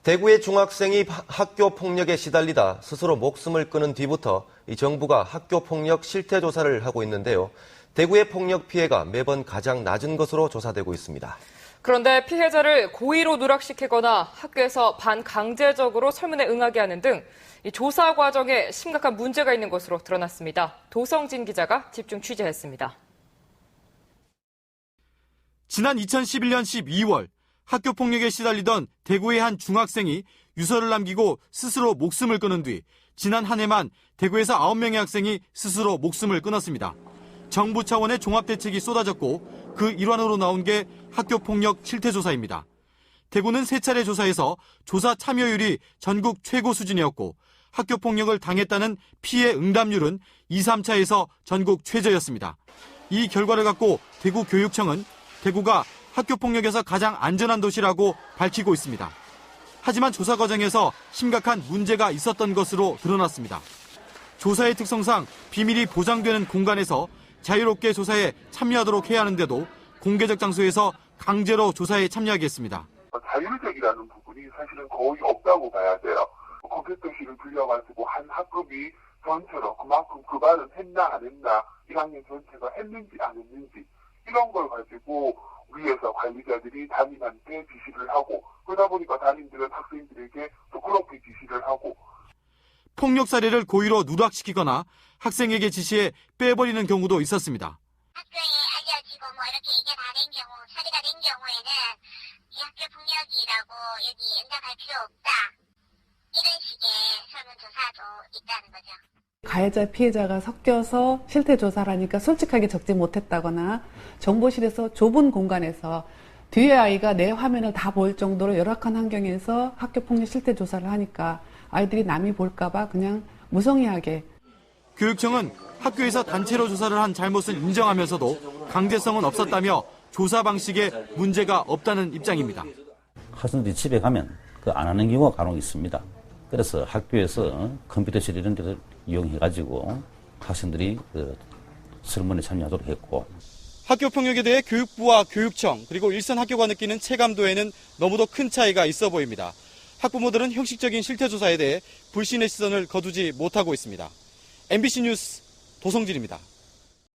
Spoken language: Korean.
대구의 중학생이 학교 폭력에 시달리다 스스로 목숨을 끊은 뒤부터 이 정부가 학교 폭력 실태 조사를 하고 있는데요. 대구의 폭력 피해가 매번 가장 낮은 것으로 조사되고 있습니다. 그런데 피해자를 고의로 누락시키거나 학교에서 반강제적으로 설문에 응하게 하는 등 이 조사 과정에 심각한 문제가 있는 것으로 드러났습니다. 도성진 기자가 집중 취재했습니다. 지난 2011년 12월 학교 폭력에 시달리던 대구의 한 중학생이 유서를 남기고 스스로 목숨을 끊은 뒤 지난 한 해만 대구에서 9명의 학생이 스스로 목숨을 끊었습니다. 정부 차원의 종합대책이 쏟아졌고 그 일환으로 나온 게 학교폭력 실태조사입니다. 대구는 3차례 조사에서 조사 참여율이 전국 최고 수준이었고 학교폭력을 당했다는 피해 응답률은 2, 3차에서 전국 최저였습니다. 이 결과를 갖고 대구교육청은 대구가 학교폭력에서 가장 안전한 도시라고 밝히고 있습니다. 하지만 조사 과정에서 심각한 문제가 있었던 것으로 드러났습니다. 조사의 특성상 비밀이 보장되는 공간에서 자유롭게 조사에 참여하도록 해야 하는데도 공개적 장소에서 강제로 조사에 참여하게 했습니다. 자율적이라는 부분이 사실은 거의 없다고 봐야 돼요. 컴퓨터실을 빌려가지고 한 학급이 전체로 그만큼 그 발은 했나 안 했나 1학년 전체가 했는지 안 했는지 이런 걸 가지고 위에서 관리자들이 담임한테 지시를 하고 그러다 보니까 담임들은 학생들에게 또 그렇게 지시를 하고 폭력 사례를 고의로 누락시키거나 학생에게 지시해 빼버리는 경우도 있었습니다. 학교에 알려지고 이렇게 이게 다 된 경우, 처리가 된 경우에는 이 학교 폭력이라고 여기 연락할 필요 없다. 이런 식의 설문조사도 있다는 거죠. 가해자, 피해자가 섞여서 실태조사를 하니까 솔직하게 적지 못했다거나 정보실에서 좁은 공간에서 뒤에 아이가 내 화면을 다 보일 정도로 열악한 환경에서 학교폭력 실태조사를 하니까 아이들이 남이 볼까봐 그냥 무성의하게. 교육청은 학교에서 단체로 조사를 한 잘못은 인정하면서도 강제성은 없었다며 조사 방식에 문제가 없다는 입장입니다. 학생들이 집에 가면 안 하는 경우가 간혹 있습니다. 그래서 학교에서 컴퓨터실 이런 데를 이용해가지고 학생들이 설문에 참여하도록 했고. 학교 폭력에 대해 교육부와 교육청 그리고 일선 학교가 느끼는 체감도에는 너무도 큰 차이가 있어 보입니다. 학부모들은 형식적인 실태조사에 대해 불신의 시선을 거두지 못하고 있습니다. MBC 뉴스 도성진입니다.